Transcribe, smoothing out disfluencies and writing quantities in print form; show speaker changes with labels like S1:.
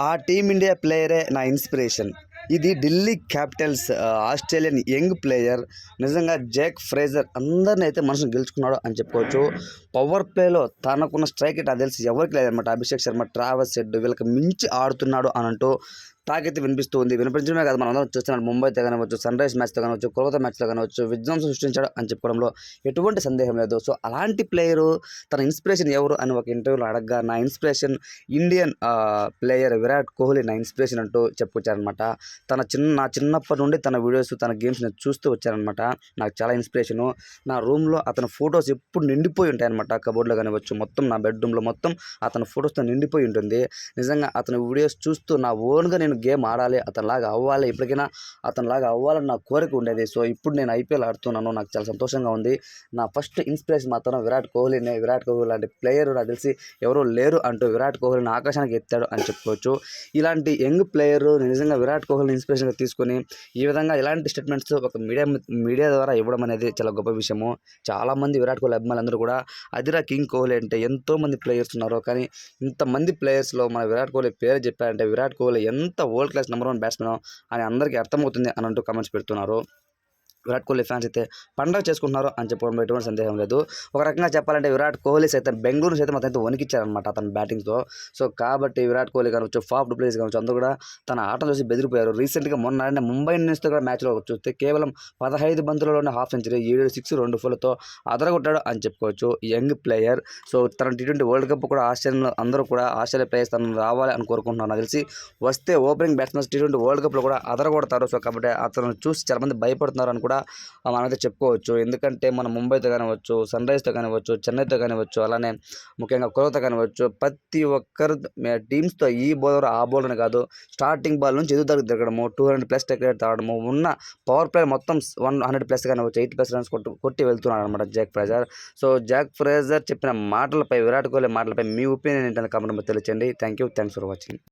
S1: ఆ టీమిండియా ప్లేయరే నా ఇన్స్పిరేషన్. ఇది Delhi Capitals Australian young player. నిజంగా జాక్ ఫ్రేజర్ అందరిని అయితే మనసును గెలుచుకున్నాడు అని చెప్పుకోవచ్చు. పవర్ ప్లేలో తనకున్న స్ట్రైక్ రేట్ నాకు తెలిసి ఎవరికి లేదనమాట. అభిషేక్ శర్మ, ట్రావెస్ హెడ్ వీళ్ళకి మించి ఆడుతున్నాడు అని అంటూ టాక్ వినిపిస్తూ ఉంది. వినిపించడమే కాదు, మనం అందరం చూస్తున్నాం. ముంబైతో కానివచ్చు, సన్ రైజ్ మ్యాచ్తో కానివచ్చు, కోల్కతా మ్యాచ్లో కానివచ్చు విధ్వంసం సృష్టించాడు అని చెప్పుకోవడంలో ఎటువంటి సందేహం లేదు. సో అలాంటి ప్లేయరు తన ఇన్స్పిరేషన్ ఎవరు అని ఒక ఇంటర్వ్యూలో అడగగా, నా inspiration Indian player Virat Kohli నా ఇన్స్పిరేషన్ అంటూ చెప్పుకొచ్చారనమాట. నా చిన్నప్పటి నుండి తన వీడియోస్, తన గేమ్స్ నేను చూస్తూ వచ్చానమాట. నాకు చాలా ఇన్స్పిరేషను. నా రూమ్లో అతని ఫొటోస్ ఎప్పుడు నిండిపోయి ఉంటాయన్నమాట. కబోర్డ్లో కానివచ్చు, మొత్తం నా బెడ్రూమ్లో మొత్తం అతని ఫొటోస్తో నిండిపోయి ఉంటుంది. నిజంగా అతని వీడియోస్ చూస్తూ నా ఓన్గా నేను గేమ్ ఆడాలి, అతనిలాగా అవ్వాలి, ఎప్పటికైనా అతనిలాగా అవ్వాలని నా కోరిక ఉండేది. సో ఇప్పుడు నేను ఐపీఎల్ ఆడుతున్నాను, నాకు చాలా సంతోషంగా ఉంది. నా ఫస్ట్ ఇన్స్పిరేషన్ మాత్రం విరాట్ కోహ్లీనే. విరాట్ కోహ్లీ లాంటి ప్లేయర్ నాకు తెలిసి ఎవరూ లేరు అంటూ విరాట్ కోహ్లీని ఆకాశానికి ఎత్తాడు అని చెప్పుకోవచ్చు. ఇలాంటి యంగ్ ప్లేయరు నిజంగా విరాట్ కోహ్లీని ఇన్స్పిరేషన్గా తీసుకొని ఈ విధంగా ఇలాంటి స్టేట్మెంట్స్ ఒక మీడియా ద్వారా ఇవ్వడం అనేది చాలా గొప్ప విషయము. చాలామంది విరాట్ కోహ్లీ అభిమానులందరూ కూడా అదిరా కింగ్ కోహ్లీ అంటే ఎంతోమంది ప్లేయర్స్ ఉన్నారు, కానీ ఇంతమంది ప్లేయర్స్లో మన విరాట్ కోహ్లీ పేరు చెప్పారంటే విరాట్ కోహ్లీ ఎంత వరల్డ్ క్లాస్ నెంబర్ 1 బ్యాట్స్మెన్ అని అందరికీ అర్థమవుతుంది అని అంటూ కామెంట్స్ పెడుతున్నారు. విరాట్ కోహ్లీ ఫ్యాన్స్ అయితే పండగ చేసుకుంటున్నారు అని చెప్పుకోవడంలో ఎటువంటి సందేహం లేదు. ఒక రకంగా చెప్పాలంటే విరాట్ కోహ్లీ సైతం బెంగళూరు సైతం అతనితో వణికిచ్చారనమాట అతని బ్యాటింగ్తో. సో కాబట్టి విరాట్ కోహ్లీ కావచ్చు, ఫాఫ్ డూప్లెసిస్ కావచ్చు, అందరూ కూడా తన ఆటను చూసి బెదిరిపోయారు. రీసెంట్గా మొన్న ఆడిన ముంబై ఇండియన్స్తో కూడా మ్యాచ్లో చూస్తే కేవలం 15 బంతులలోనే హాఫ్ సెంచరీ, 7 6 2 4తో అదరగొట్టాడు అని చెప్పుకోవచ్చు. Young player. సో తన T20 వరల్డ్ కప్ కూడా ఆస్ట్రేలియాలో అందరూ కూడా ఆస్ట్రేలియా ప్లేయర్స్ తను రావాలి అని కోరుకుంటున్నారు. నాకు తెలిసి వస్తే ఓపెనింగ్ బ్యాట్స్మెన్స్ T20 వరల్డ్ కప్లో కూడా అదరగొడతారు. సో కాబట్టి అతను చూసి చాలామంది భయపడుతున్నారు అని కూడా మనమైతే చెప్పుకోవచ్చు. ఎందుకంటే మన ముంబైతో కానివచ్చు, సన్ రైజ్తో కానివచ్చు, చెన్నైతో కానివచ్చు, అలానే ముఖ్యంగా కోల్కతా కానివచ్చు, ప్రతి ఒక్కరు టీమ్స్తో ఈ బౌలర్ ఆ బౌలర్ అని కాదు, స్టార్టింగ్ బాల్ నుంచి ఎదుగుదలకు తిరగడము, 200+ టెక్రేట్ తాగడము, ఉన్న పవర్ ప్లే మొత్తం 100+ కానివచ్చు, 80+ రన్స్ కొట్టి వెళ్తున్నాడు అనమాట Jack Fraser. So Jack Fraser చెప్పిన మాటలపై, విరాట్ కోహ్లీ మాటలపై మీ ఒపీనియన్ ఏంటంటే కామెంట్ తెలియచేయండి. Thanks for watching.